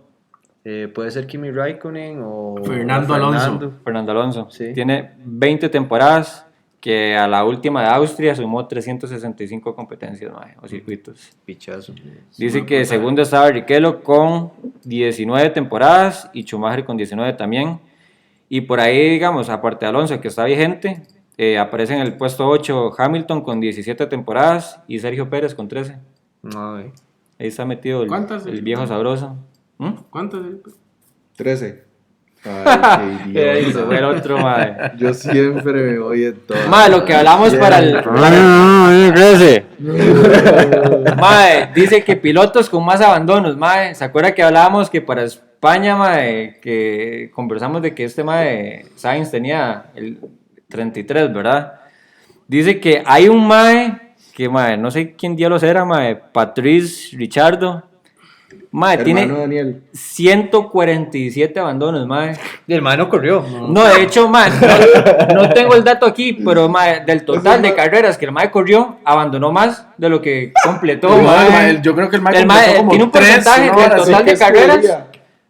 Puede ser Kimi Raikkonen o Fernando Alonso. Fernando Alonso. Sí. Tiene 20 temporadas, que a la última de Austria sumó 365 competencias, mae, o circuitos. Pichazo. Dice que segundo estaba Ricciardo con 19 temporadas y Schumacher con 19 también. Y por ahí, digamos, aparte de Alonso, que está vigente, aparece en el puesto 8 Hamilton con 17 temporadas y Sergio Pérez con 13. Ay. Ahí está metido ¿Cuántas? el viejo sabroso. ¿Cuántos? 13. Ay, qué Ahí se fue el idiota. otro, mae. Yo siempre me voy en todo. Mae, lo que hablamos para el... Mae, dice que pilotos con más abandonos, mae. ¿Se acuerda que hablábamos que para España, mae, que conversamos de que este mae Sainz tenía el 33, ¿verdad? Dice que hay un mae, que mae, no sé quién diablos era, mae, Patrice Richardo. Mae, Hermano tiene Daniel. 147 abandonos, mae. Y el man no corrió. No, de hecho, mae, no tengo el dato aquí, pero mae, del total de carreras que el mae corrió, abandonó más de lo que completó, mae. Yo creo que el El mae tiene un porcentaje del total de carreras.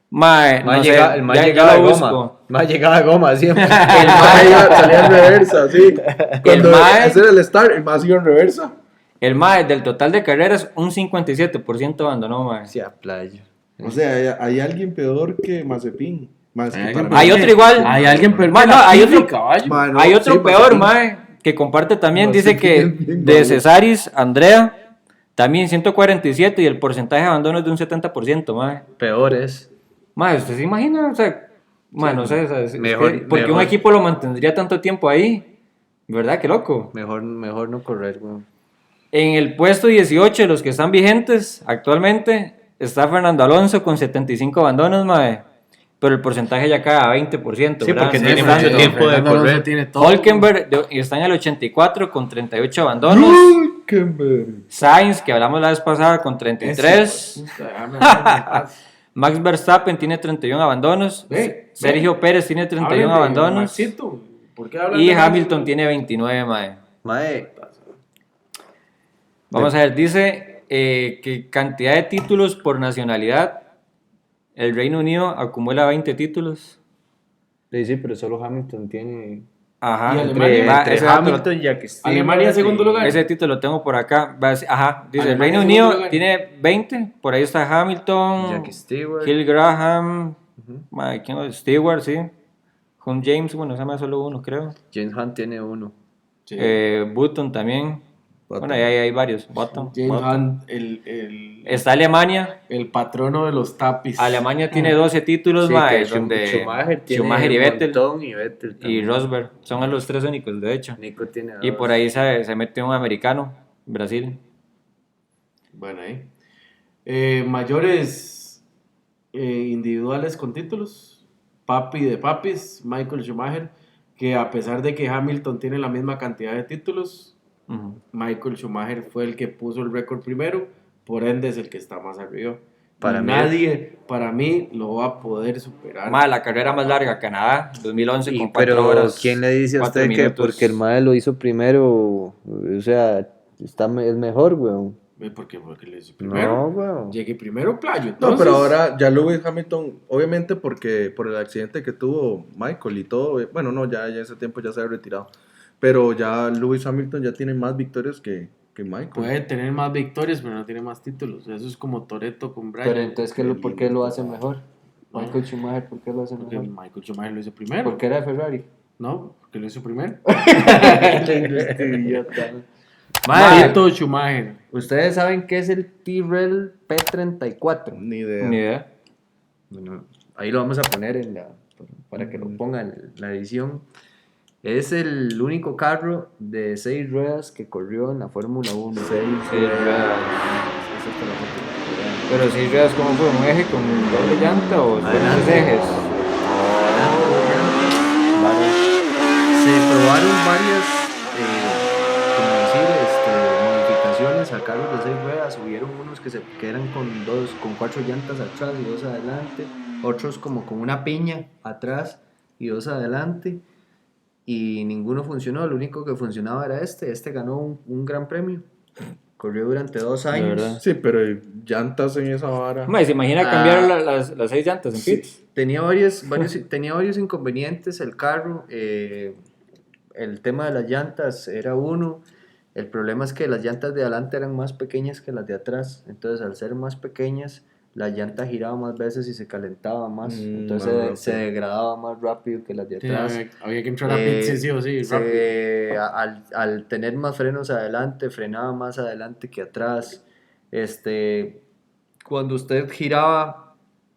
Mae, El man no sé, llega- el man ya llegaba lo de busco. goma. El man llegaba de goma siempre. El Ahí mae, salía en reversa, sí. Cuando mae- ese era el start, el más iba en reversa. el mae del total de carreras, un 57% abandonó, mae. Hacia playa. O sea, hay alguien peor que Mazepin. Más que para mí. Hay otro igual. Hay alguien peor. Mae, no, hay otro, caballo. Mano, hay otro sí, peor, Mazepin. mae, que comparte también, Mazepin dice que es bien de malo. Cesaris, Andrea, también 147 y el porcentaje de abandono es de un 70%, mae. Peor es. Mae, ¿usted se imagina? O sea, mae, no sé, o sea, es Mejor- que, porque un mejor. equipo lo mantendría tanto tiempo ahí, ¿verdad? Qué loco. Mejor no correr, weón. En el puesto 18 de los que están vigentes actualmente está Fernando Alonso con 75 abandonos, mae. Pero el porcentaje ya cae a 20%, Sí, ¿verdad? porque Sí, tiene Fernando- mucho tiempo de correr. Tiene todo. Hulkenberg está en el 84 con 38 abandonos. Hülkenberg. Sainz, que hablamos la vez pasada, con 33. Max Verstappen tiene 31 abandonos. Sergio Pérez tiene 31 abandonos. ¿Por qué hablan Y de Hamilton tiene 29, mae. Mae, Vamos a ver, dice que cantidad de títulos por nacionalidad. El Reino Unido acumula 20 títulos. sí, pero solo Hamilton tiene. Ajá. ¿Y Alemania? Va, Entre ese dato lo- Hamilton y Jack Stewart. Alemania, segundo lugar. ese título lo tengo por acá. Ajá, dice el Alemania, Reino segundo Unido lugar. tiene 20. Por ahí está Hamilton, Jack Stewart. Hill Graham, ¿quién más? Stewart, sí. Hunt James, bueno, se llama solo uno, creo. James Hunt tiene uno. Button también. Bueno, ahí hay varios. Button. James Button. Hunt, Está Alemania. el patrono de los tapis. Alemania tiene 12 títulos, Sí, mae, que donde Schumacher tiene Schumacher y un Vettel montón, y Vettel y también. Rosberg son los tres únicos, de hecho. Nico tiene Y dos. por ahí se mete un americano, Brasil. Bueno, ahí. Mayores individuales con títulos. Papi de papis, Michael Schumacher, que a pesar de que Hamilton tiene la misma cantidad de títulos, Ujú. Michael Schumacher fue el que puso el récord primero, por ende es el que está más arriba. Para Y mí nadie, para mí, lo va a poder superar. Mae, la carrera más larga, Canadá, 2011 Y, con 4 pero horas. ¿quién le dice a 4 usted que minutos? porque el mae lo hizo primero, o sea, es mejor, weón? ¿Por qué? Porque le hice primero. No, weón. Llegué primero, playo. No, Entonces, pero ahora ya Lewis Hamilton, obviamente porque por el accidente que tuvo Michael y todo, bueno, no, ya ese tiempo ya se ha retirado, pero ya Lewis Hamilton ya tiene más victorias que Michael. puede tener más victorias, pero no tiene más títulos. Eso es como Toretto con Brian. Pero entonces, ¿por qué lo hace mejor? Michael Schumacher, ¿por qué lo hace Porque mejor? Michael Schumacher lo hizo primero. Porque era de Ferrari. No, porque lo hizo primero. Este idiota. Mae, Schumacher. ¿Ustedes saben qué es el Tyrrell P34? Ni idea. Ni idea. Bueno, ahí lo vamos a poner para que lo pongan en la edición. Es el único carro de 6 ruedas que corrió en la Fórmula 1. 6 ruedas. Pero si ruedas, ¿cómo fue? ¿Un eje con doble llanta o diferentes ejes? Se probaron varias como decir, modificaciones a carros de 6 ruedas. Hubieron unos que eran con 4 llantas atrás y 2 adelante, otros como con una piña atrás y 2 adelante, y ninguno funcionó. Lo único que funcionaba era este ganó un gran premio, corrió durante 2 De años. verdad. Sí, pero llantas en esa vara. Mae, ¿se imagina cambiar las 6 llantas en pits? Tenía tenía varios inconvenientes el carro. El tema de las llantas era uno. El problema es que las llantas de adelante eran más pequeñas que las de atrás. Entonces, al ser más pequeñas, la llanta giraba más veces y se calentaba más. Entonces, se degradaba más rápido que las de atrás. Había que entrar a pits, sí o sí, rápido. Al tener más frenos adelante, frenaba más adelante que atrás. cuando usted giraba,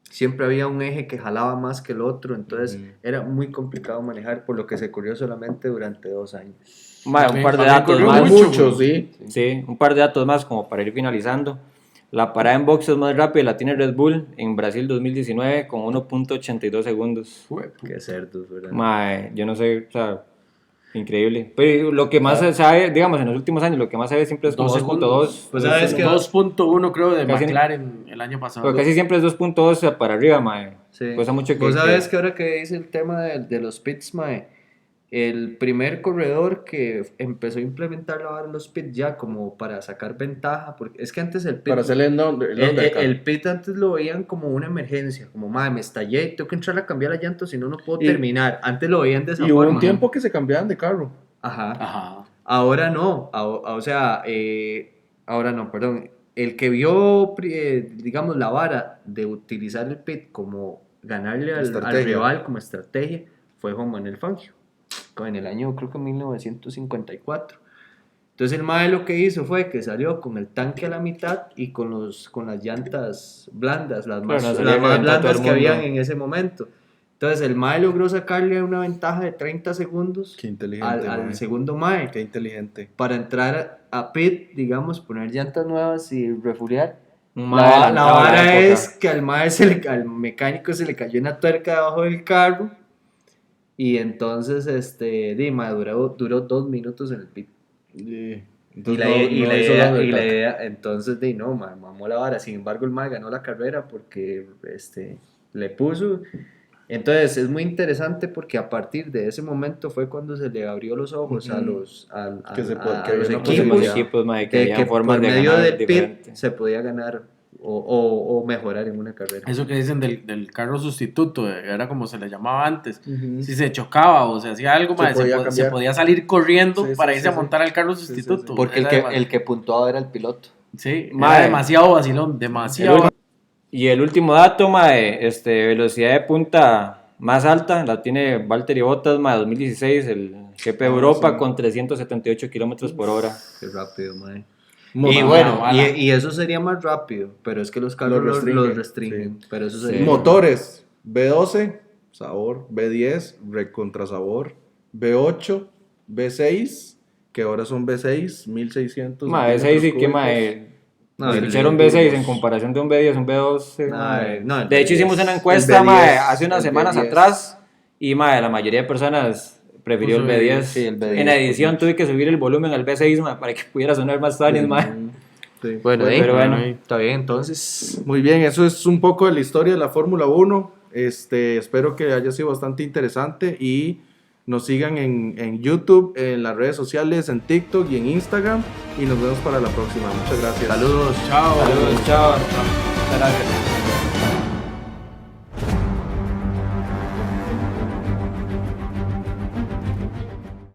siempre había un eje que jalaba más que el otro, entonces era muy complicado manejar, por lo que se corrió solamente durante 2 años. Mae, un par de También datos corrió más. Muchos, sí. Sí, un par de datos más como para ir finalizando. La parada en boxes más rápida la tiene Red Bull en Brasil 2019 con 1.82 segundos. Qué cerdos, ¿verdad? Mae, yo no sé, o sea, increíble. Pero lo que más se sabe, digamos, en los últimos años, lo que más se ve siempre es como 2.2. Pues sabes que 2.1 creo de Casi- McLaren el año pasado. Pero casi siempre es 2.2 para arriba, mae. sí. Cuesta mucho que... Vos sabes que ahora que dice el tema de los pits, mae, el primer corredor que empezó a implementar la vara en los pits ya como para sacar ventaja, porque es que antes el pit, Para hacerle el undercut. el pit antes lo veían como una emergencia, como madre, me estallé, tengo que entrar a cambiar la llanta, si no, no puedo Y- terminar. Antes lo veían de esa Y hubo forma. un tiempo que se cambiaban de carro. Ajá. Ajá. Ahora no, o sea, ahora no, perdón. El que vio, digamos, la vara de utilizar el pit como ganarle al Estrategia. rival como estrategia fue Juan Manuel Fangio, en el año, creo que 1954. Entonces el mae lo que hizo fue que salió con el tanque a la mitad y con las llantas blandas, las más, Claro, no, las salía más con todo el blandas que mundo. habían en ese momento. Entonces el mae logró sacarle una ventaja de 30 segundos Qué inteligente, al mae. segundo mae Qué inteligente. para entrar a pit, digamos, poner llantas nuevas y refugiar. Un mae La adelantado a la vara época. es que al mecánico se le cayó una tuerca debajo del carro y entonces mae, duró 2 minutos en el pit. Y Y la idea, entonces, no, mae, mamó la vara. Sin embargo, el mae ganó la carrera porque le puso. Entonces, es muy interesante porque a partir de ese momento fue cuando se le abrió los ojos a los, Que se puede- a que los había una equipos, posibilidad. equipos, mae, que de habían que formas por de medio ganar del pit diferente. se podía ganar o mejorar en una carrera. Eso que dicen del carro sustituto, era como se le llamaba antes. Si se chocaba o se hacía algo, Se mae, podía se cambiar. podía salir corriendo Sí, sí, para sí, irse a sí. montar al carro sí, sustituto. sí. Porque Era el que puntuaba era el piloto. Sí, Mae. era demasiado vacilón, demasiado. Y el último dato, mae, velocidad de punta más alta la tiene Valtteri Bottas, mae, 2016, el GP de Europa sí. con 378 kilómetros por hora. Qué rápido, mae. Motor- Y bueno, bala. y eso sería más rápido, pero es que los carros los restringen. sí. Pero eso Sí. sería Motores, B12, sabor, B10, recontra sabor, B8, B6, que ahora son B6, 1600. Mae, ese sí que, mae, No, el- escucharon B6 en comparación de un B10, un B12. No, mae. no, el De hecho, B10, hicimos una el encuesta, B10, mae, hace unas el semanas B10. atrás y, mae, la mayoría de personas prefirió el Puso B10. sí, el B10, En edición tuve que subir el volumen al B6, mae, para que pudiera sonar más tuanis, mae. Sí. Bueno, Pero bueno. está bien, entonces. Muy bien, eso es un poco de la historia de la Fórmula 1. Espero que haya sido bastante interesante y nos sigan en YouTube, en las redes sociales, en TikTok y en Instagram. Y nos vemos para la próxima. Muchas gracias. Saludos. Chao. Saludos, chao. Muchas gracias.